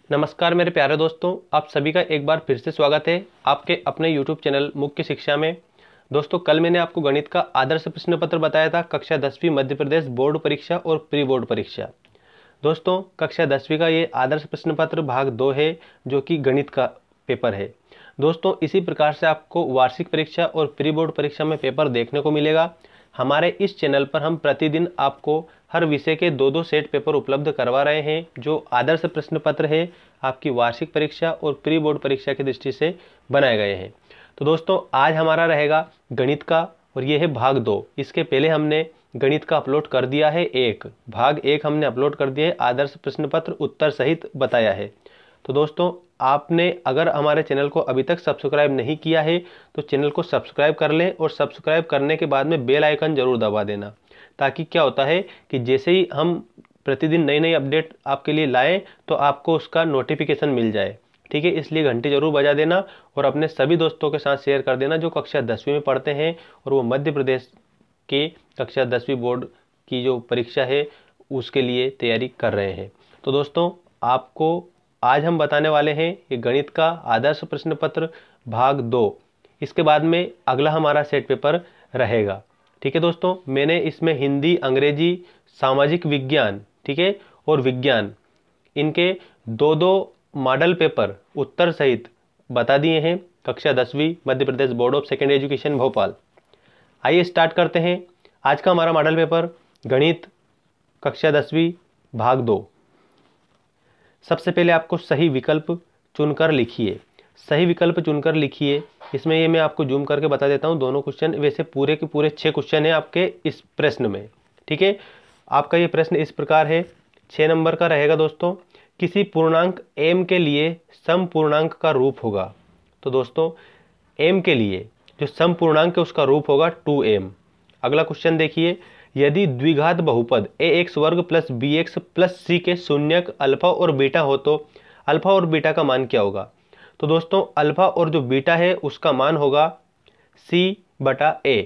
नमस्कार मेरे प्यारे दोस्तों, आप सभी का एक बार फिर से स्वागत है आपके अपने YouTube चैनल मुख्य शिक्षा में। दोस्तों, कल मैंने आपको गणित का आदर्श प्रश्न पत्र बताया था, कक्षा 10वीं मध्य प्रदेश बोर्ड परीक्षा और प्री बोर्ड परीक्षा। दोस्तों, कक्षा 10वीं का ये आदर्श प्रश्न पत्र भाग 2 है, जो कि गणित का पेपर है। दोस्तों, इसी प्रकार से आपको वार्षिक परीक्षा और प्री बोर्ड परीक्षा में पेपर देखने को मिलेगा। हमारे इस चैनल पर हम प्रतिदिन आपको हर विषय के 2-2 सेट पेपर उपलब्ध करवा रहे हैं, जो आदर्श प्रश्न पत्र है आपकी वार्षिक परीक्षा और प्री बोर्ड परीक्षा की दृष्टि से बनाए गए हैं। तो दोस्तों, आज हमारा रहेगा गणित का और ये है भाग 2। इसके पहले हमने गणित का अपलोड कर दिया है भाग 1 हमने अपलोड कर दिया है, आदर्श प्रश्न पत्र उत्तर सहित बताया है। तो दोस्तों, आपने अगर हमारे चैनल को अभी तक सब्सक्राइब नहीं किया है तो चैनल को सब्सक्राइब कर लें और सब्सक्राइब करने के बाद में बेल आइकन जरूर दबा देना, ताकि क्या होता है कि जैसे ही हम प्रतिदिन नई नई अपडेट आपके लिए लाएं तो आपको उसका नोटिफिकेशन मिल जाए। ठीक है, इसलिए घंटी जरूर बजा देना और अपने सभी दोस्तों के साथ शेयर कर देना जो कक्षा 10वीं में पढ़ते हैं और वो मध्य प्रदेश के कक्षा 10वीं बोर्ड की जो परीक्षा है उसके लिए तैयारी कर रहे हैं। तो दोस्तों, आपको आज हम बताने वाले हैं ये गणित का आदर्श प्रश्न पत्र भाग 2। इसके बाद में अगला हमारा सेट पेपर रहेगा। ठीक है दोस्तों, मैंने इसमें हिंदी, अंग्रेजी, सामाजिक विज्ञान, ठीक है, और विज्ञान, इनके 2-2 मॉडल पेपर उत्तर सहित बता दिए हैं कक्षा 10वीं Madhya Pradesh board of secondary education Bhopal. आइए स्टार्ट करते हैं आज का हमारा मॉडल पेपर गणित कक्षा 10वीं भाग 2। सबसे पहले आपको सही विकल्प चुनकर लिखिए। सही विकल्प चुनकर लिखिए। इसमें ये मैं आपको जूम करके बता देता हूँ दोनों क्वेश्चन। वैसे पूरे के पूरे 6 क्वेश्चन हैं आपके इस प्रश्न में। ठीक है, आपका ये प्रश्न इस प्रकार है, 6 नंबर का रहेगा दोस्तों। किसी पूर्णांक m के लिए सम पूर्णांक का रूप होगा। तो दोस्तों, m के लिए जो सम पूर्णांक है उसका रूप होगा 2m। अगला क्वेश्चन देखिए, यदि द्विघात बहुपद ax वर्ग प्लस bx प्लस c के शून्यक अल्फा और बीटा हो तो अल्फा और बीटा का मान क्या होगा। तो दोस्तों, अल्फा और जो बीटा है उसका मान होगा c/a।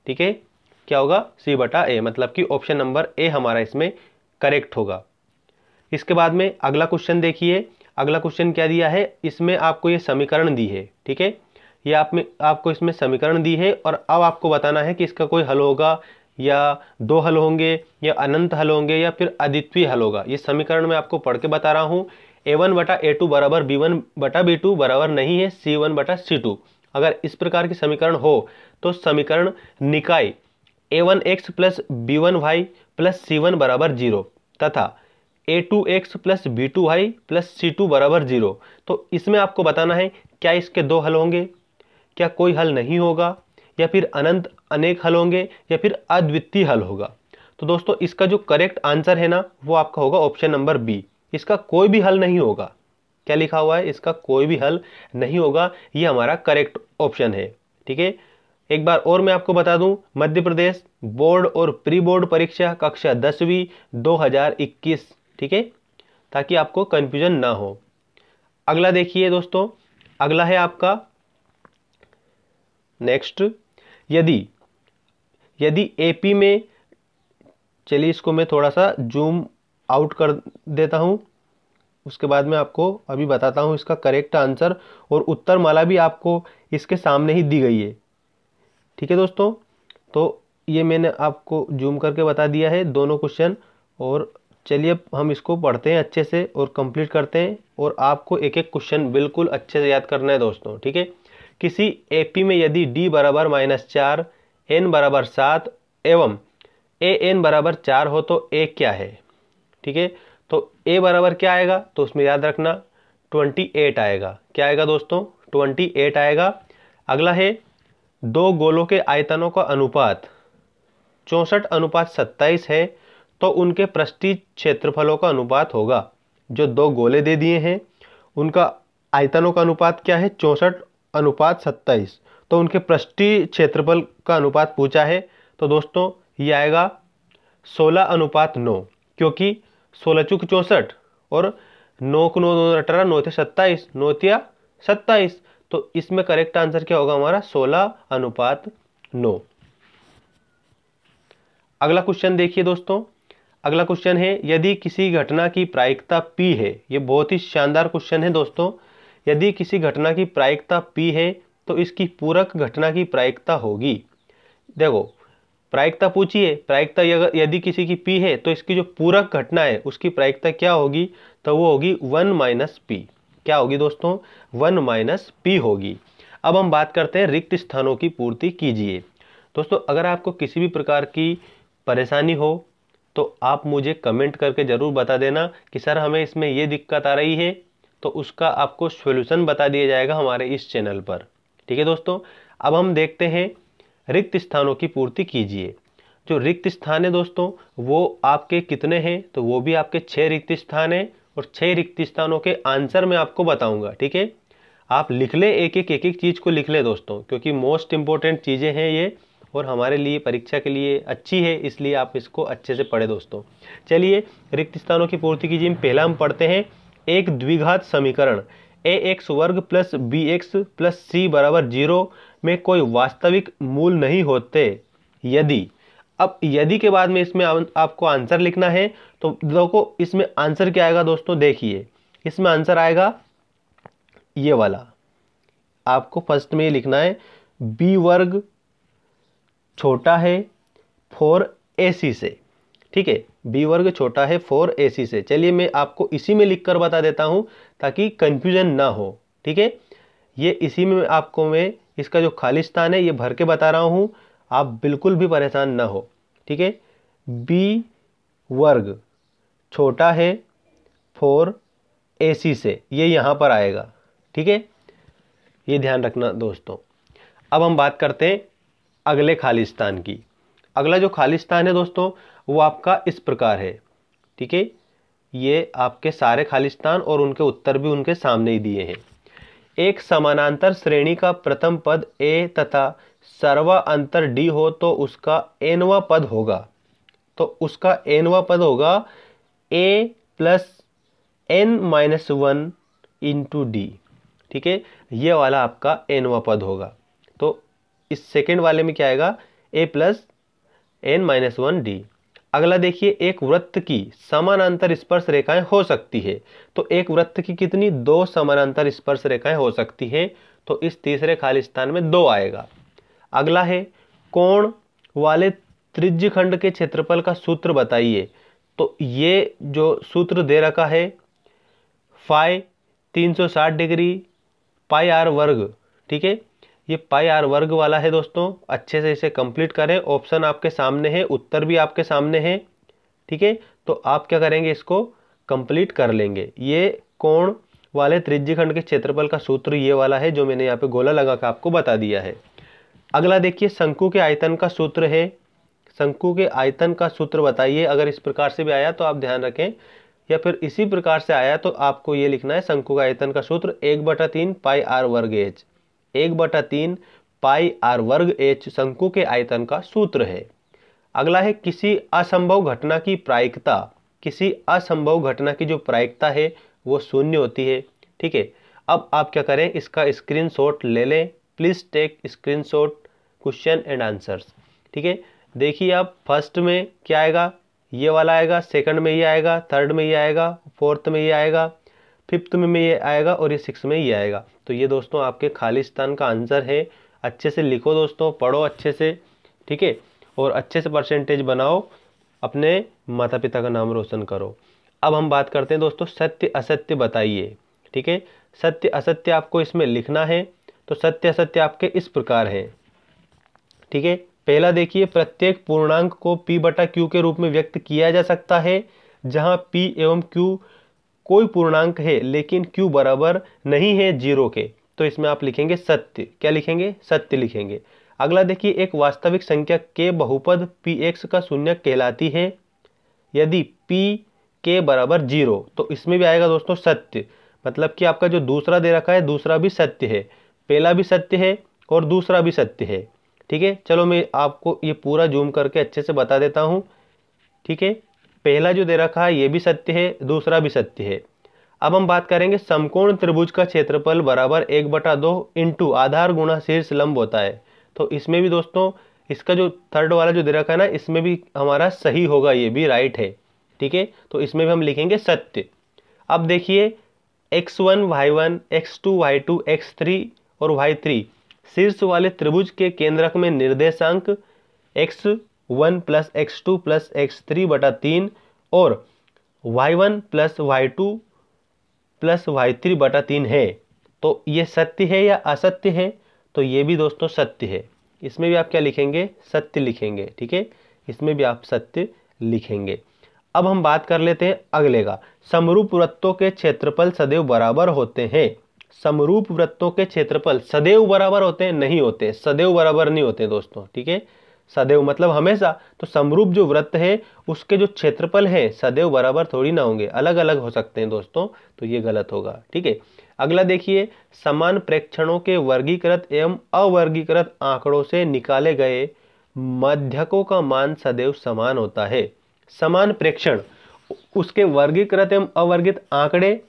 ठीक है, क्या होगा c/a, मतलब कि ऑप्शन नंबर ए हमारा इसमें करेक्ट होगा। इसके बाद में अगला क्वेश्चन देखिए। अगला क्वेश्चन क्या दिया है, इसमें आपको ये समीकरण दी है। ठीक है, ये आपको इसमें समीकरण दी है और अब आपको बताना है कि इसका कोई हल होगा या 2 हल होंगे या अनंत हल होंगे या फिर अद्वितीय हल होगा। ये समीकरण मैं आपको पढ़ के बता रहा हूँ। a1/a2 बराबर b1/b2 बराबर नहीं है c1/c2। अगर इस प्रकार की समीकरण हो तो समीकरण निकाय a1x plus b1y plus c1 बराबर 0 तथा a2x plus b2y plus c2 बराबर 0। तो इसमें आपको बताना है क्या इसके 2 हल होंगे, क्या कोई हल नहीं होगा, या फिर अनंत अनेक हल होंगे, या फिर अद्वितीय हल होगा। तो दोस्तों, इसका जो करेक्ट आंसर है ना वो आपका होगा ऑप्शन नंबर बी। इसका कोई भी हल नहीं होगा। क्या लिखा हुआ है, इसका कोई भी हल नहीं होगा, ये हमारा करेक्ट ऑप्शन है। ठीक है, एक बार और मैं आपको बता दूं, मध्य प्रदेश बोर्ड और प्री बोर्ड परीक्षा कक्षा 10वीं 2021। ठीक है, ताकि आपको कंफ्यूजन ना हो। अगला देखिए दोस्तों, अगला है आपका नेक्स्ट, यदि एपी में, चलिए इसको मैं थोड़ा सा जूम आउट कर देता हूं, उसके बाद मैं आपको अभी बताता हूं इसका करेक्ट आंसर, और उत्तर माला भी आपको इसके सामने ही दी गई है। ठीक है दोस्तों, तो ये मैंने आपको जूम करके बता दिया है दोनों क्वेश्चन। और चलिए अब हम इसको पढ़ते हैं अच्छे से और कंप्लीट करते हैं, और आपको एक एक क्वेश्चन बिल्कुल अच्छे से याद करना है दोस्तों। ठीक है, किसी एपी में यदि d बराबर -4, n बराबर 7 एवं an बराबर 4 हो तो a क्या है। ठीक है, तो a बराबर क्या आएगा, तो उसमें याद रखना 28 आएगा। क्या आएगा दोस्तों, 28 आएगा। अगला है, 2 गोलों के आयतनों का अनुपात 64:27 है तो उनके पृष्ठीय क्षेत्रफलों का अनुपात होगा। जो 2 गोले दे दिए हैं उनका आयतनों का अनुपात क्या है, 64:27, तो उनके पृष्ठीय क्षेत्रफल का अनुपात पूछा है। तो दोस्तों, ये आएगा 16:9, क्योंकि 16 चूक 64 और 9 को 9 2 18, 9 थे 27, 9 तिया 27, तो इसमें करेक्ट आंसर क्या होगा हमारा 16:9। अगला क्वेश्चन देखिए दोस्तों। अगला क्वेश्चन है, यदि किसी घटना की प्रायिकता P है, ये बहुत ही शानदार क्वेश्चन है दोस्तों। यदि किसी घटना की प्रायिकता P है तो इसकी पूरक घटना की प्रायिकता होगी। देखो प्रायिकता पूछी है, प्रायिकता यदि किसी की P है तो इसकी जो पूरक घटना है उसकी प्रायिकता क्या होगी, तो वो होगी 1 - P। क्या होगी दोस्तों, 1 - P होगी। अब हम बात करते हैं रिक्त स्थानों की पूर्ति कीजिए। दोस्तों अगर आपको किसी भी प्रकार की परेशानी हो तो आप मुझे कमेंट करके ज़रूर बता देना कि सर हमें इसमें ये दिक्कत आ रही है, तो उसका आपको सॉल्यूशन बता दिया जाएगा हमारे इस चैनल पर। ठीक है दोस्तों, अब हम देखते हैं रिक्त स्थानों की पूर्ति कीजिए। जो रिक्त स्थान है दोस्तों वो आपके कितने हैं, तो वो भी आपके 6 रिक्त स्थान हैं और 6 रिक्त स्थानों के आंसर मैं आपको बताऊंगा। ठीक है, आप लिख ले, एक एक चीज़ को लिख ले दोस्तों, क्योंकि मोस्ट इंपॉर्टेंट चीज़ें हैं ये और हमारे लिए परीक्षा के लिए अच्छी है, इसलिए आप इसको अच्छे से पढ़े दोस्तों। चलिए रिक्त स्थानों की पूर्ति कीजिए। पहला हम पढ़ते हैं, एक द्विघात समीकरण ax वर्ग प्लस bx प्लस c बराबर 0 में कोई वास्तविक मूल नहीं होते यदि। अब यदि के बाद में इसमें आपको आंसर लिखना है, तो देखो इसमें आंसर क्या आएगा दोस्तों, देखिए इसमें आंसर आएगा ये वाला। आपको फर्स्ट में ये लिखना है b वर्ग छोटा है 4ac से। ठीक है, b वर्ग छोटा है 4ac से। चलिए मैं आपको इसी में लिखकर बता देता हूं ताकि कंफ्यूजन ना हो। ठीक है, ये इसी में आपको मैं इसका जो खाली स्थान है ये भर के बता रहा हूं, आप बिल्कुल भी परेशान ना हो। ठीक है, b वर्ग छोटा है 4ac से, ये यहाँ पर आएगा। ठीक है, ये ध्यान रखना दोस्तों। अब हम बात करते हैं अगले खाली स्थान की। अगला जो खाली स्थान है दोस्तों वो आपका इस प्रकार है। ठीक है, ये आपके सारे खाली स्थान और उनके उत्तर भी उनके सामने ही दिए हैं। एक समानांतर श्रेणी का प्रथम पद a तथा सर्वा अंतर d हो तो उसका nवां पद होगा। तो उसका nवां पद होगा a plus n-1 into d। ठीक है, ये वाला आपका nवां पद होगा। तो इस सेकेंड वाले में क्या आएगा, a प्लस n-1 d। अगला देखिए, एक वृत्त की समानांतर स्पर्श रेखाएं हो सकती है। तो एक वृत्त की कितनी, 2 समानांतर स्पर्श रेखाएं हो सकती है। तो इस तीसरे खाली स्थान में 2 आएगा। अगला है कोण वाले त्रिज्यखंड के क्षेत्रफल का सूत्र बताइए। तो ये जो सूत्र दे रखा है फाई 360 डिग्री पाई आर वर्ग। ठीक है, ये पाई आर वर्ग वाला है दोस्तों, अच्छे से इसे कंप्लीट करें। ऑप्शन आपके सामने है, उत्तर भी आपके सामने है। ठीक है, तो आप क्या करेंगे, इसको कंप्लीट कर लेंगे। ये कोण वाले त्रिज्यखंड के क्षेत्रफल का सूत्र ये वाला है जो मैंने यहाँ पे गोला लगा कर आपको बता दिया है। अगला देखिए, शंकु के आयतन का सूत्र है। शंकु के आयतन का सूत्र बताइए। अगर इस प्रकार से भी आया तो आप ध्यान रखें, या फिर इसी प्रकार से आया तो आपको ये लिखना है, शंकु का आयतन का सूत्र 1/3 पाई आर वर्ग एच। 1/3 पाई आर वर्ग एच शंकु के आयतन का सूत्र है। अगला है किसी असंभव घटना की प्रायिकता। किसी असंभव घटना की जो प्रायिकता है वो 0 होती है। ठीक है, अब आप क्या करें, इसका स्क्रीनशॉट ले लें। Please take screenshot question and answers. ठीक है, देखिए आप फर्स्ट में क्या आएगा, ये वाला आएगा, सेकंड में ये आएगा, थर्ड में ये आएगा, फोर्थ में ये आएगा, फिफ्थ में ये आएगा और ये 6 में ये आएगा। तो ये दोस्तों आपके खाली स्थान का आंसर है। अच्छे से लिखो दोस्तों, पढ़ो अच्छे से। ठीक है, और अच्छे से परसेंटेज बनाओ, अपने माता पिता का नाम रोशन करो। अब हम बात करते हैं दोस्तों, सत्य असत्य बताइए। ठीक है, सत्य असत्य आपको इसमें लिखना है। तो सत्य असत्य आपके इस प्रकार हैं। ठीक है, पहला देखिए, प्रत्येक पूर्णांक को p/q के रूप में व्यक्त किया जा सकता है जहां p एवं q कोई पूर्णांक है लेकिन q बराबर नहीं है 0 के। तो इसमें आप लिखेंगे सत्य। क्या लिखेंगे, सत्य लिखेंगे। अगला देखिए, एक वास्तविक संख्या के बहुपद px का शून्य कहलाती है यदि p के बराबर 0। तो इसमें भी आएगा दोस्तों सत्य, मतलब कि आपका जो दूसरा दे रखा है दूसरा भी सत्य है, पहला भी सत्य है और दूसरा भी सत्य है। ठीक है, चलो मैं आपको ये पूरा जूम करके अच्छे से बता देता हूँ। ठीक है, पहला जो दे रखा है ये भी सत्य है, दूसरा भी सत्य है। अब हम बात करेंगे, समकोण त्रिभुज का क्षेत्रफल बराबर 1/2 इंटू आधार गुणा शीर्ष लंब होता है। तो इसमें भी दोस्तों इसका जो थर्ड वाला जो दे रखा है ना, इसमें भी हमारा सही होगा, ये भी राइट है। ठीक है, तो इसमें भी हम लिखेंगे सत्य। अब देखिए x1 y1 x2 y2 x3 और y3 शीर्ष वाले त्रिभुज के केंद्रक में निर्देशांक x1 plus x2 plus x3 बटा 3 और y1 plus y2 plus y3 बटा 3 है। तो ये सत्य है या असत्य है? तो ये भी दोस्तों सत्य है। इसमें भी आप क्या लिखेंगे? सत्य लिखेंगे। ठीक है, इसमें भी आप सत्य लिखेंगे। अब हम बात कर लेते हैं अगले का। समरूप वृत्तों के क्षेत्रफल सदैव बराबर होते हैं। समरूप वृत्तों के क्षेत्रफल सदैव बराबर होते हैं? नहीं होते, सदैव बराबर नहीं होते दोस्तों। ठीक है, सदैव मतलब हमेशा। तो समरूप जो वृत्त है उसके जो क्षेत्रफल है सदैव बराबर थोड़ी ना होंगे, अलग अलग हो सकते हैं दोस्तों, तो ये गलत होगा। ठीक है, अगला देखिए, समान प्रेक्षणों के वर्गीकृत एवं अवर्गीकृत आंकड़ों से निकाले गए माध्यकों का मान सदैव समान होता है। समान प्रेक्षण, उसके वर्गीकृत एवं अवर्गित आंकड़े,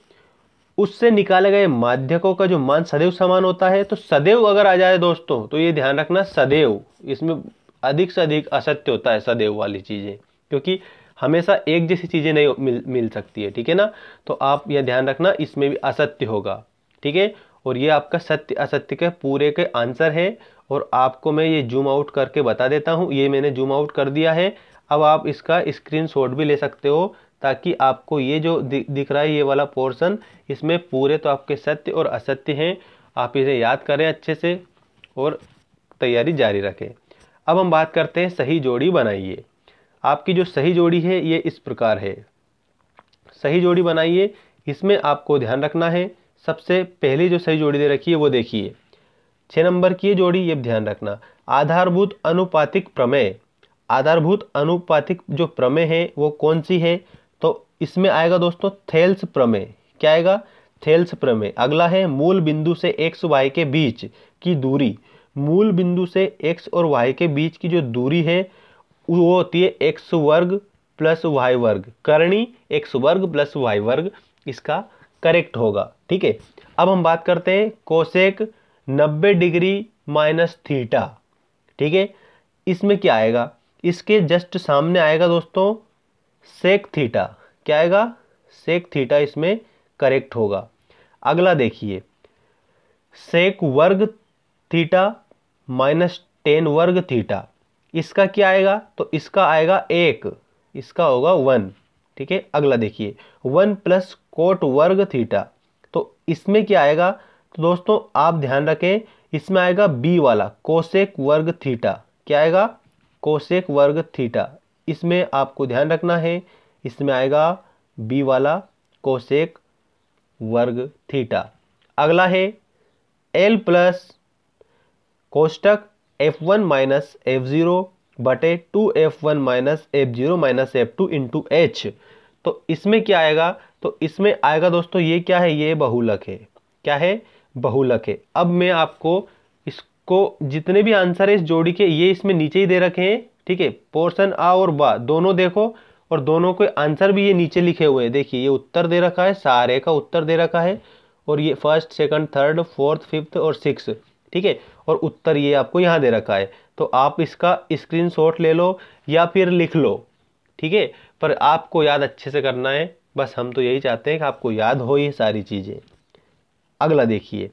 उससे निकाले गए माध्यकों का जो मान सदैव समान होता है। तो सदैव अगर आ जाए दोस्तों तो ये ध्यान रखना, सदैव, इसमें अधिक से अधिक असत्य होता है सदैव वाली चीजें, क्योंकि हमेशा एक जैसी चीजें नहीं मिल सकती है। ठीक है ना, तो आप यह ध्यान रखना, इसमें भी असत्य होगा। ठीक है, और ये आपका सत्य असत्य के पूरे के आंसर है। और आपको मैं ये जूम आउट करके बता देता हूँ, ये मैंने जूम आउट कर दिया है। अब आप इसका स्क्रीनशॉट भी ले सकते हो, ताकि आपको ये जो दिख रहा है ये वाला पोर्शन, इसमें पूरे तो आपके सत्य और असत्य हैं। आप इसे याद करें अच्छे से और तैयारी जारी रखें। अब हम बात करते हैं सही जोड़ी बनाइए। आपकी जो सही जोड़ी है ये इस प्रकार है। सही जोड़ी बनाइए, इसमें आपको ध्यान रखना है, सबसे पहली जो सही जोड़ी दे रखी है वो देखिए 6 नंबर की जोड़ी, ये ध्यान रखना। आधारभूत अनुपातिक प्रमेय, आधारभूत अनुपातिक जो प्रमेय है वो कौन सी है? तो इसमें आएगा दोस्तों थेल्स प्रमेय। क्या आएगा? थेल्स प्रमेय। अगला है मूल बिंदु से x y के बीच की दूरी। मूल बिंदु से x और y के बीच की जो दूरी है वो होती है x वर्ग प्लस y वर्ग, करणी x वर्ग प्लस y वर्ग, इसका करेक्ट होगा। ठीक है, अब हम बात करते हैं कोसेक 90 डिग्री माइनस थीटा। ठीक है, इसमें क्या आएगा? इसके जस्ट सामने आएगा दोस्तों सेक थीटा। क्या आएगा? सेक थीटा इसमें करेक्ट होगा। अगला देखिए सेक वर्ग थीटा माइनस टेन वर्ग थीटा, इसका क्या आएगा? तो इसका आएगा 1, इसका होगा 1। ठीक है, अगला देखिए 1 प्लस कोट वर्ग थीटा, तो इसमें क्या आएगा? तो दोस्तों आप ध्यान रखें, इसमें आएगा बी वाला कोसेक वर्ग थीटा। क्या आएगा? कोसेक वर्ग थीटा। इसमें आपको ध्यान रखना है, इसमें आएगा बी वाला कोसेक वर्ग थीटा। अगला है L plus कोष्टक F1 minus F0 बटे 2F1 minus F0 minus F2 into H। तो इसमें क्या आएगा? तो इसमें आएगा दोस्तों ये क्या है? ये बहुलक है। क्या है? बहुलक है। अब मैं आपको इसको जितने भी आंसर है इस जोड़ी के ये इसमें नीचे ही दे रखे हैं। ठीक है, पोर्शन आ और बा दोनों देखो, और दोनों के आंसर भी ये नीचे लिखे हुए हैं। देखिए ये उत्तर दे रखा है, सारे का उत्तर दे रखा है, और ये first second third fourth fifth और सिक्स। ठीक है, और उत्तर ये आपको यहाँ दे रखा है। तो आप इसका स्क्रीनशॉट ले लो या फिर लिख लो। ठीक है, पर आपको याद अच्छे से करना है, बस हम तो यही चाहते हैं कि आपको याद हो ये सारी चीज़ें। अगला देखिए,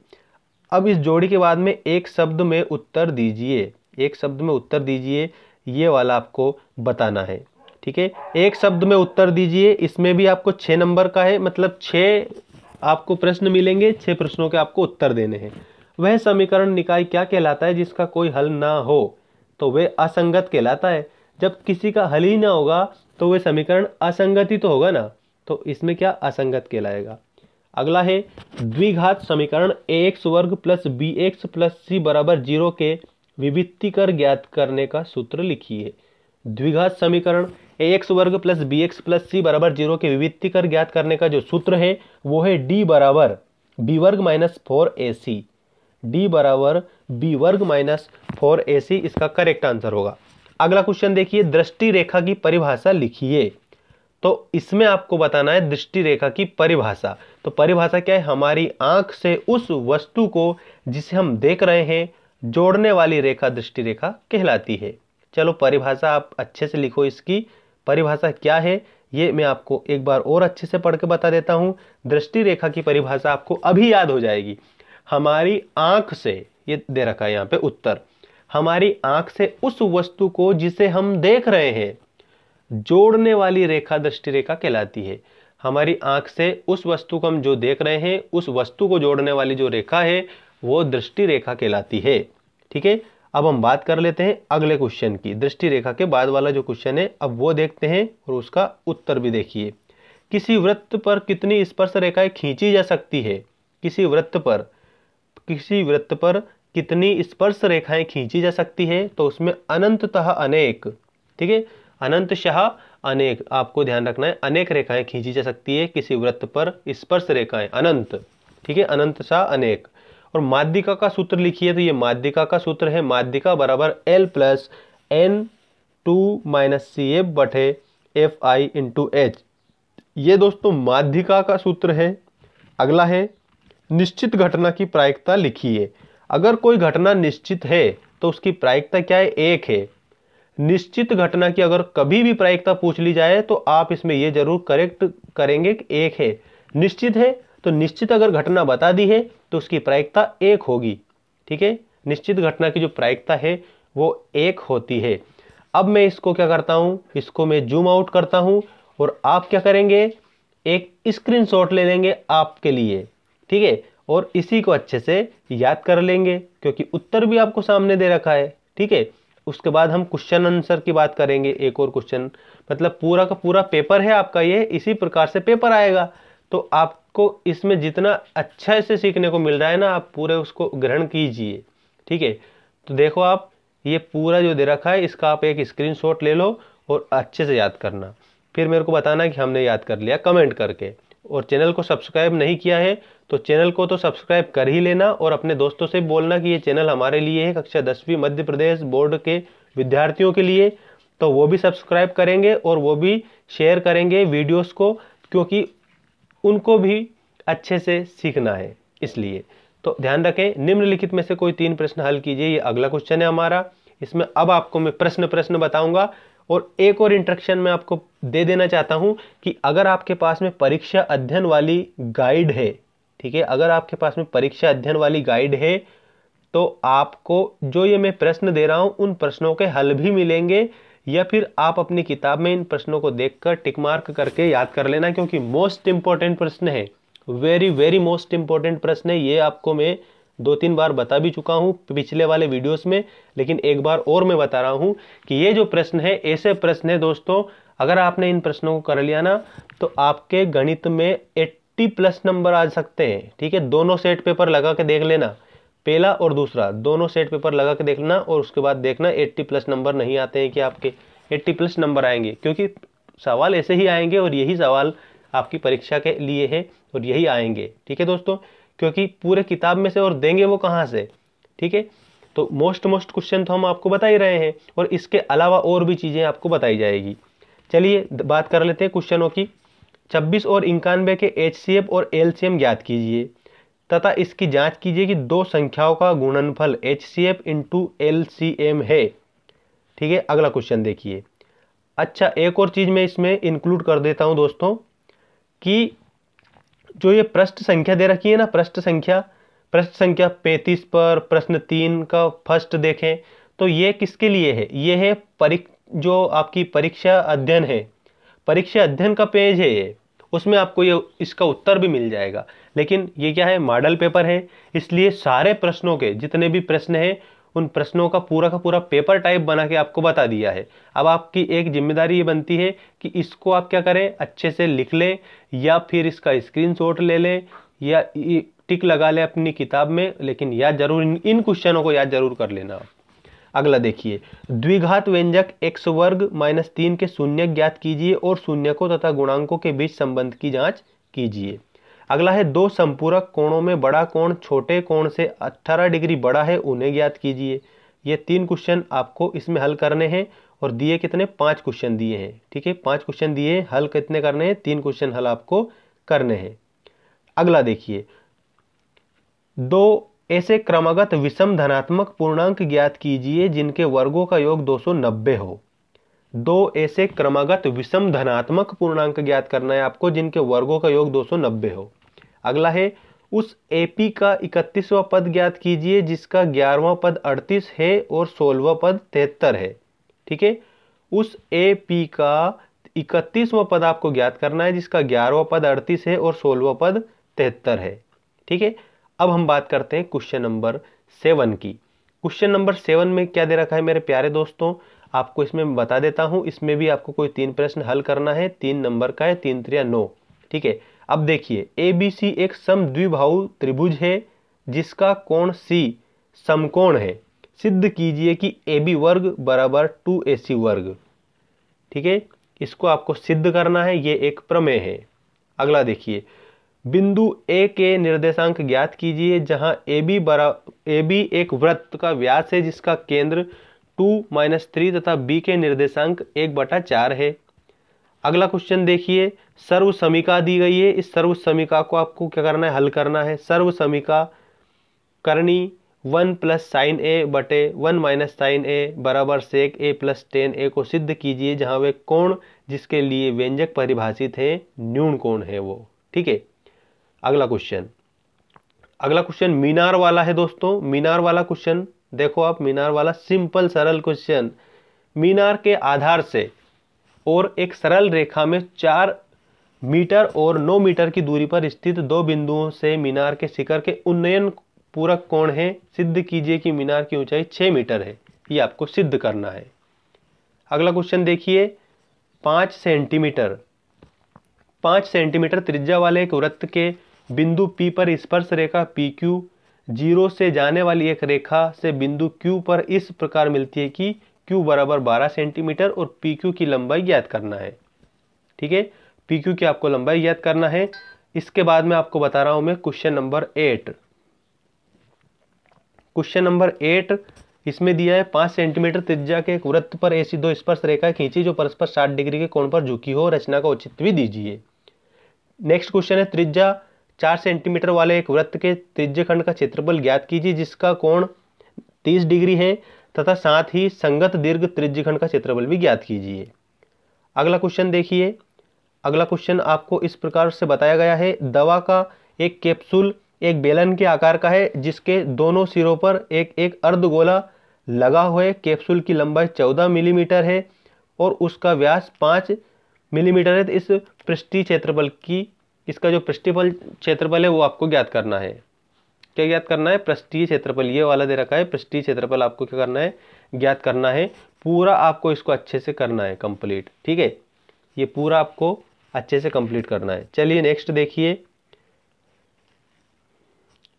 अब इस जोड़ी के बाद में एक शब्द में उत्तर दीजिए। एक शब्द में उत्तर दीजिए, ये वाला आपको बताना है। ठीक है, एक शब्द में उत्तर दीजिए। इसमें भी आपको 6 नंबर का है, मतलब 6 आपको प्रश्न मिलेंगे, 6 प्रश्नों के आपको उत्तर देने हैं। वह समीकरण निकाय क्या कहलाता है जिसका कोई हल ना हो? तो वह असंगत कहलाता है। जब किसी का हल ही ना होगा तो वह समीकरण असंगत ही तो होगा ना, तो इसमें क्या असंगत कहलाएगा। अगला है द्विघात समीकरण ax वर्ग प्लस bx प्लस c बराबर 0 के विविक्तीकर ज्ञात करने का सूत्र लिखिए। द्विघात समीकरण ax वर्ग प्लस bx प्लस c बराबर 0 के विविक्तीकर ज्ञात करने का जो सूत्र है वो है d बराबर b वर्ग माइनस 4ac। d बराबर b वर्ग माइनस 4ac इसका करेक्ट आंसर होगा। अगला क्वेश्चन देखिए, दृष्टि रेखा की परिभाषा लिखिए। तो इसमें आपको बताना है दृष्टि रेखा की परिभाषा। तो परिभाषा क्या है? हमारी आंख से उस वस्तु को जिसे हम देख रहे हैं जोड़ने वाली रेखा दृष्टि रेखा कहलाती है। चलो परिभाषा आप अच्छे से लिखो, इसकी परिभाषा क्या है ये मैं आपको एक बार और अच्छे से पढ़ के बता देता हूँ। दृष्टि रेखा की परिभाषा आपको अभी याद हो जाएगी। हमारी आंख से, ये दे रखा है यहाँ पे उत्तर, हमारी आंख से उस वस्तु को जिसे हम देख रहे हैं जोड़ने वाली रेखा दृष्टि रेखा कहलाती है। हमारी आंख से उस वस्तु को हम जो देख रहे हैं उस वस्तु को जोड़ने वाली जो रेखा है वो दृष्टि रेखा कहलाती है। ठीक है, अब हम बात कर लेते हैं अगले क्वेश्चन की। दृष्टि रेखा के बाद वाला जो क्वेश्चन है अब वो देखते हैं और उसका उत्तर भी देखिए। किसी वृत्त पर कितनी स्पर्श रेखाएं खींची जा सकती है? किसी वृत्त पर कितनी स्पर्श रेखाएं खींची जा सकती है? तो उसमें अनंततः अनेक, ठीक है, अनंतशः अनेक, आपको ध्यान रखना है, अनेक रेखाएं खींची जा सकती है किसी वृत्त पर, स्पर्श रेखाएं अनंत, ठीक है, अनंतशः अनेक। और माध्यिका का सूत्र लिखिए, तो ये माध्यिका का सूत्र है, माध्यिका बराबर L प्लस N2 - CF बटे FI इंटू H। ये दोस्तों माध्यिका का सूत्र है। अगला है निश्चित घटना की प्रायिकता लिखिए। अगर कोई घटना निश्चित है तो उसकी प्रायिकता क्या है? 1 है। निश्चित घटना की अगर कभी भी प्रायिकता पूछ ली जाए तो आप इसमें यह जरूर करेक्ट करेंगे कि 1 है। निश्चित है तो निश्चित अगर घटना बता दी है तो उसकी प्रायिकता 1 होगी। ठीक है, निश्चित घटना की जो प्रायिकता है वो 1 होती है। अब मैं इसको क्या करता हूं, इसको मैं जूम आउट करता हूं और आप क्या करेंगे, एक स्क्रीनशॉट ले लेंगे आपके लिए, ठीक है, और इसी को अच्छे से याद कर लेंगे क्योंकि उत्तर भी आपको सामने दे रखा है। ठीक है, उसके बाद हम क्वेश्चन आंसर की बात करेंगे। एक और क्वेश्चन, मतलब पूरा का पूरा पेपर है आपका ये, इसी प्रकार से पेपर आएगा। तो आपको इसमें जितना अच्छा से सीखने को मिल रहा है ना, आप पूरे उसको ग्रहण कीजिए। ठीक है, तो देखो आप ये पूरा जो दे रखा है इसका आप एक स्क्रीनशॉट ले लो और अच्छे से याद करना, फिर मेरे को बताना कि हमने याद कर लिया कमेंट करके। और चैनल को सब्सक्राइब नहीं किया है तो चैनल को तो सब्सक्राइब कर ही लेना और अपने दोस्तों से बोलना कि ये चैनल हमारे लिए है, कक्षा 10वीं मध्य प्रदेश बोर्ड के विद्यार्थियों के लिए, तो वो भी सब्सक्राइब करेंगे और वो भी शेयर करेंगे वीडियोस को, क्योंकि उनको भी अच्छे से सीखना है इसलिए। तो ध्यान रखें, निम्नलिखित में से कोई 3 प्रश्न हल कीजिए। ये अगला क्वेश्चन है हमारा। इसमें अब आपको मैं प्रश्न बताऊंगा और एक और इंस्ट्रक्शन मैं आपको दे देना चाहता हूं कि अगर आपके पास में परीक्षा अध्ययन वाली गाइड है, ठीक है, अगर आपके पास में परीक्षा अध्ययन वाली गाइड है तो आपको जो ये मैं प्रश्न दे रहा हूं उन प्रश्नों के हल भी मिलेंगे, या फिर आप अपनी किताब में इन प्रश्नों को देखकर टिक मार्क करके याद कर लेना, क्योंकि मोस्ट इंपॉर्टेंट प्रश्न है, वेरी वेरी मोस्ट इंपॉर्टेंट प्रश्न है। ये आपको मैं 2-3 बार बता भी चुका हूं पिछले वाले वीडियोस में, लेकिन एक बार और मैं बता रहा हूं कि ये जो प्रश्न है ऐसे प्रश्न है दोस्तों, अगर आपने इन प्रश्नों को कर लिया ना तो आपके गणित में 80+ नंबर आ सकते हैं। ठीक है, दोनों सेट पेपर लगा के देख लेना, पहला और दूसरा दोनों सेट पेपर लगा के देखना और उसके बाद देखना 80+ नंबर नहीं आते हैं कि आपके 80+ नंबर आएंगे, क्योंकि सवाल ऐसे ही आएंगे और यही सवाल आपकी परीक्षा के लिए है और यही आएंगे। ठीक है दोस्तों, क्योंकि पूरे किताब में से और देंगे वो कहाँ से। ठीक है, तो मोस्ट क्वेश्चन तो हम आपको बता ही रहे हैं और इसके अलावा और भी चीज़ें आपको बताई जाएगी। चलिए बात कर लेते हैं क्वेश्चनों की। 26 और 91 के HCF और LCM ज्ञात कीजिए तथा इसकी जांच कीजिए कि 2 संख्याओं का गुणनफल HCF इंटू LCM है। ठीक है, अगला क्वेश्चन देखिए। अच्छा, एक और चीज़ मैं इसमें इंक्लूड कर देता हूं दोस्तों कि जो ये पृष्ठ संख्या दे रखी है ना, पृष्ठ संख्या 35 पर प्रश्न 3 का फर्स्ट देखें तो ये किसके लिए है? ये है जो आपकी परीक्षा अध्ययन है, परीक्षा अध्ययन का पेज है ये, उसमें आपको ये इसका उत्तर भी मिल जाएगा। लेकिन ये क्या है, मॉडल पेपर है, इसलिए सारे प्रश्नों के जितने भी प्रश्न हैं उन प्रश्नों का पूरा पेपर टाइप बना के आपको बता दिया है। अब आपकी एक जिम्मेदारी ये बनती है कि इसको आप क्या करें, अच्छे से लिख लें या फिर इसका स्क्रीनशॉट ले लें या टिक लगा लें अपनी किताब में, लेकिन याद जरूर इन क्वेश्चनों को याद जरूर कर लेना। अगला देखिए, द्विघात व्यंजक x वर्ग -3 के शून्य ज्ञात कीजिए और शून्यकों तथा गुणांकों के बीच संबंध की जांच कीजिए। अगला है 2 संपूरक कोणों में बड़ा कोण छोटे कोण से 18 डिग्री बड़ा है, उन्हें ज्ञात कीजिए। ये 3 क्वेश्चन आपको इसमें हल करने हैं और दिए कितने, 5 क्वेश्चन दिए हैं। ठीक है, 5 क्वेश्चन दिए, हल कितने करने हैं, 3 क्वेश्चन हल आपको करने हैं। अगला देखिए, 2 ऐसे क्रमगत विषम धनात्मक पूर्णांक ज्ञात कीजिए जिनके वर्गों का योग 290 हो। दो ऐसे क्रमागत विषम धनात्मक पूर्णांक ज्ञात करना है आपको जिनके वर्गों का योग 290 हो। अगला है उस एपी का 31वां पद ज्ञात कीजिए जिसका 11वां पद 38 है और 16वां पद 73 है। ठीक है, उस एपी का 31वां पद आपको ज्ञात करना है जिसका 11वां पद 38 है और 16वां पद 73 है। ठीक है, अब हम बात करते हैं क्वेश्चन नंबर 7 की। क्वेश्चन नंबर 7 में क्या दे रखा है मेरे प्यारे दोस्तों, आपको इसमें बता देता हूं। इसमें भी आपको कोई 3 प्रश्न हल करना है, 3 नंबर का है, 3 3 9। ठीक है, अब देखिए ABC एक समद्विबाहु त्रिभुज है जिसका कोण C समकोण है। सिद्ध कीजिए कि AB वर्ग बराबर 2AC वर्ग। ठीक है, इसको आपको सिद्ध करना है, ये एक प्रमेय है। अगला देखिए, बिंदु A के निर्देशांक ज्ञात कीजिए जहां AB एक वृत्त का व्यास है जिसका केंद्र 2-3 तथा B के निर्देशांक 1/4 है। अगला क्वेश्चन देखिए, सर्व समीका दी गई है। इस सर्व समीका को आपको क्या करना है, हल करना है। सर्व समीका करनी 1 + sin A बटे 1 - sin A बराबर sec A + tan A को सिद्ध कीजिए जहां वे कोण जिसके लिए व्यंजक परिभाषित है न्यून कोण है वो। ठीक है, अगला क्वेश्चन मीनार वाला है दोस्तों। मीनार वाला क्वेश्चन देखो आप, मीनार वाला सिंपल सरल क्वेश्चन। मीनार के आधार से और एक सरल रेखा में 4 मीटर और 9 मीटर की दूरी पर स्थित दो बिंदुओं से मीनार के शिखर के उन्नयन पूरक कोण है। सिद्ध कीजिए कि मीनार की ऊंचाई 6 मीटर है। ये आपको सिद्ध करना है। अगला क्वेश्चन देखिए, 5 सेंटीमीटर त्रिज्या वाले एक वृत्त के बिंदु P पर स्पर्श रेखा PQ 0 से जाने वाली एक रेखा से बिंदु Q पर इस प्रकार मिलती है कि Q बराबर 12 सेंटीमीटर और PQ की लंबाई ज्ञात करना है। ठीक है, PQ की आपको लंबाई ज्ञात करना है। इसके बाद में आपको बता रहा हूं मैं क्वेश्चन नंबर 8। क्वेश्चन नंबर 8 इसमें दिया है 5 सेंटीमीटर त्रिज्या के एक वृत्त पर ऐसी दो स्पर्श रेखा खींची जो परस्पर 60 डिग्री के कोण पर झुकी हो। रचना का औचित्य भी दीजिए। नेक्स्ट क्वेश्चन है, त्रिज्या 4 सेंटीमीटर वाले एक वृत्त के त्रिज्यखंड का क्षेत्रफल ज्ञात कीजिए जिसका कोण 30 डिग्री है तथा साथ ही संगत दीर्घ त्रिज्यखंड का क्षेत्रफल भी ज्ञात कीजिए। अगला क्वेश्चन देखिए, अगला क्वेश्चन आपको इस प्रकार से बताया गया है, दवा का एक कैप्सूल एक बेलन के आकार का है जिसके दोनों सिरों पर एक एक अर्धगोला लगा हुआ है। कैप्सूल की लंबाई 14 मिलीमीटर है और उसका व्यास 5 मिलीमीटर है। तो इस पृष्ठीय क्षेत्रफल की, इसका जो पृष्ठफल क्षेत्रफल है वो आपको ज्ञात करना है। क्या ज्ञात करना है, पृष्ठीय क्षेत्रफल। ये वाला दे रखा है, पृष्ठीय क्षेत्रफल आपको क्या करना है, ज्ञात करना है। पूरा आपको इसको अच्छे से करना है कंप्लीट। ठीक है, ये पूरा आपको अच्छे से कंप्लीट करना है। चलिए नेक्स्ट देखिए,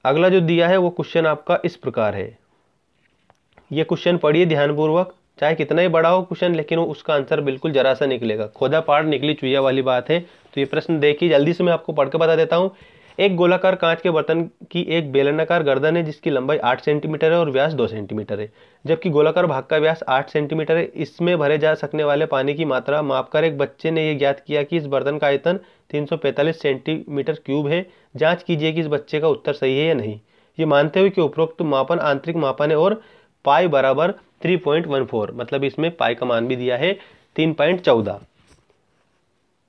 अगला जो दिया है वो क्वेश्चन आपका इस प्रकार है। ये क्वेश्चन पढ़िए ध्यानपूर्वक, चाहे कितना ही बड़ा हो क्वेश्चन लेकिन वो उसका आंसर बिल्कुल जरा सा निकलेगा। खोदा पहाड़ निकली चुईया वाली बात है। तो ये प्रश्न देखिए, जल्दी से मैं आपको पढ़ के बता देता हूँ। एक गोलाकार कांच के बर्तन की एक बेलनाकार गर्दन है जिसकी लंबाई 8 सेंटीमीटर है और व्यास 2 सेंटीमीटर है, जबकि गोलाकार भाग का व्यास 8 सेंटीमीटर है। इसमें भरे जा सकने वाले पानी की मात्रा मापकर एक बच्चे ने यह ज्ञात किया कि इस बर्तन का आयतन 345 सेंटीमीटर क्यूब है। जांच कीजिए कि इस बच्चे का उत्तर सही है या नहीं। ये मानते हुए कि उपरोक्त मापन आंतरिक मापन है और पाई बराबर 3.14, मतलब इसमें पाई का मान भी दिया है 3.14।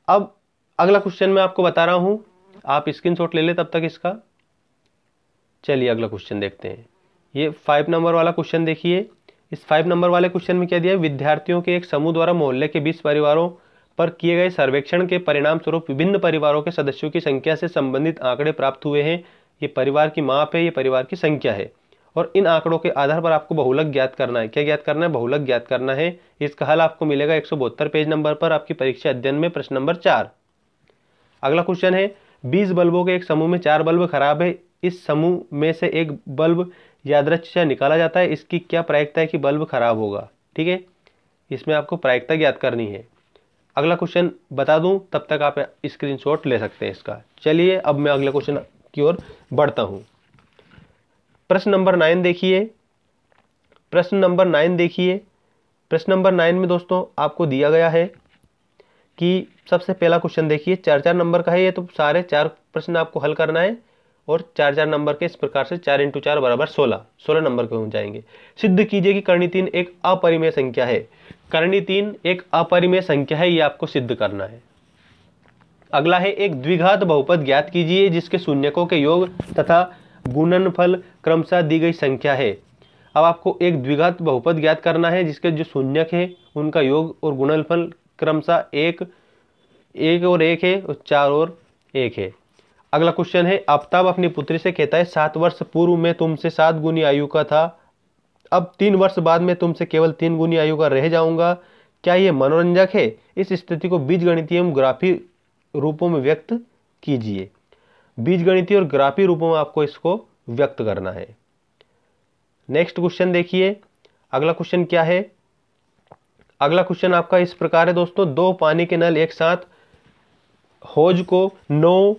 अब अगला क्वेश्चन मैं आपको बता रहा हूं, आप स्क्रीनशॉट ले ले तब तक इसका। चलिए अगला क्वेश्चन देखते हैं। ये 5 नंबर वाला क्वेश्चन देखिए। इस 5 नंबर वाले क्वेश्चन में क्या दिया है, विद्यार्थियों के एक समूह द्वारा मोहल्ले के 20 परिवारों पर किए गए सर्वेक्षण के परिणाम स्वरूप विभिन्न परिवारों के सदस्यों की संख्या से संबंधित आंकड़े प्राप्त हुए हैं। ये परिवार की माप है, ये परिवार की संख्या है और इन आंकड़ों के आधार पर आपको बहुलक ज्ञात करना है। क्या ज्ञात करना है, बहुलक ज्ञात करना है। इसका हल आपको मिलेगा 172 पेज नंबर पर आपकी परीक्षा अध्ययन में प्रश्न नंबर 4। अगला क्वेश्चन है, 20 बल्बों के एक समूह में 4 बल्ब खराब है। इस समूह में से एक बल्ब यादृच्छिक निकाला जाता है, इसकी क्या प्रायिकता है कि बल्ब खराब होगा। ठीक है, इसमें आपको प्रायिकता ज्ञात करनी है। अगला क्वेश्चन बता दूं तब तक आप स्क्रीनशॉट ले सकते हैं इसका। चलिए अब मैं अगले क्वेश्चन की ओर बढ़ता हूं। प्रश्न नंबर 9 देखिए। प्रश्न नंबर 9 देखिए। प्रश्न नंबर 9 में दोस्तों आपको दिया गया है कि सबसे पहला क्वेश्चन देखिए, 4-4 नंबर का है ये, तो सारे 4 प्रश्न आपको हल करना है और 4-4 नंबर के। इस प्रकार से 4 × 4 = 16 नंबर के हो जाएंगे। सिद्ध कीजिए कि कर्णी 3 एक अपरिमेय संख्या है। कर्णी 3 एक अपरिमेय संख्या है, ये आपको सिद्ध करना है। अगला है एक द्विघात बहुपद ज्ञात कीजिए जिसके शून्यकों के योग तथा गुणनफल क्रमशः दी गई संख्या है। अब आपको एक द्विघात बहुपद ज्ञात करना है जिसके जो शून्यक है उनका योग और गुणनफल क्रमशः 1 और 1 है और 4 और 1 है। अगला क्वेश्चन है आफ्ताब अपनी पुत्री से कहता है 7 वर्ष पूर्व में तुमसे 7 गुनी आयु का था, अब 3 वर्ष बाद में तुमसे केवल 3 गुनी आयु का रह जाऊंगा, क्या यह मनोरंजक है? इस स्थिति को बीजगणितीय एवं ग्राफी रूपों में व्यक्त कीजिए। बीजगणितीय और ग्राफी रूपों में आपको इसको व्यक्त करना है। नेक्स्ट क्वेश्चन देखिए, अगला क्वेश्चन क्या है। अगला क्वेश्चन आपका इस प्रकार है दोस्तों, 2 पानी के नल एक साथ हौज को 9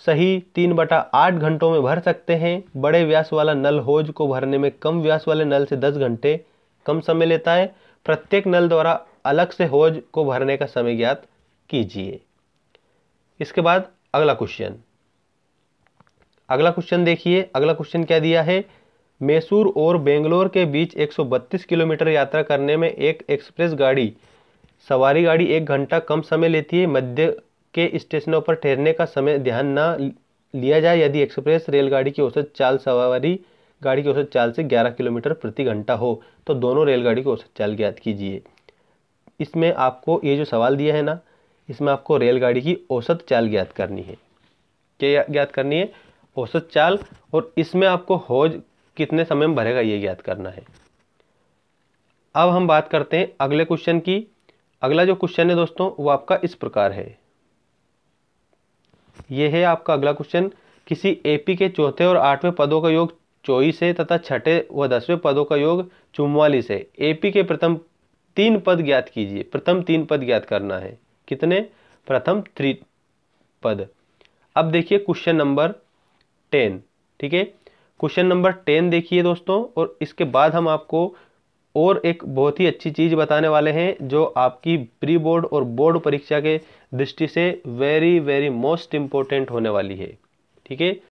सही 3/8 घंटों में भर सकते हैं। बड़े व्यास वाला नल हौज को भरने में कम व्यास वाले नल से 10 घंटे कम समय लेता है। प्रत्येक नल द्वारा अलग से हौज को भरने का समय ज्ञात कीजिए। इसके बाद अगला क्वेश्चन देखिए। अगला क्वेश्चन क्या दिया है, मैसूर और बेंगलोर के बीच 132 किलोमीटर यात्रा करने में एक एक्सप्रेस गाड़ी सवारी गाड़ी 1 घंटा कम समय लेती है। मध्य के स्टेशनों पर ठहरने का समय ध्यान न लिया जाए यदि एक्सप्रेस रेलगाड़ी की औसत चाल सवारी गाड़ी की औसत चाल से 11 किलोमीटर प्रति घंटा हो तो दोनों रेलगाड़ी की औसत चाल ज्ञात कीजिए। इसमें आपको ये जो सवाल दिया है ना, इसमें आपको रेलगाड़ी की औसत चाल ज्ञात करनी है। क्या ज्ञात करनी है? औसत चाल। और इसमें आपको हौज कितने समय में भरेगा ये ज्ञात करना है। अब हम बात करते हैं अगले क्वेश्चन की। अगला जो क्वेश्चन है दोस्तों वो आपका इस प्रकार है। ये है आपका अगला क्वेश्चन, किसी एपी के चौथे और 8वें पदों का योग 24 है तथा छठे व 10वें पदों का योग 44 है। एपी के प्रथम 3 पद ज्ञात कीजिए। प्रथम 3 पद ज्ञात करना है। कितने? प्रथम 3 पद। अब देखिए क्वेश्चन नंबर 10। ठीक है, क्वेश्चन नंबर 10 देखिए दोस्तों, और इसके बाद हम आपको और एक बहुत ही अच्छी चीज बताने वाले हैं जो आपकी प्री बोर्ड और बोर्ड परीक्षा के दृष्टि से वेरी वेरी मोस्ट इंपॉर्टेंट होने वाली है। ठीक है,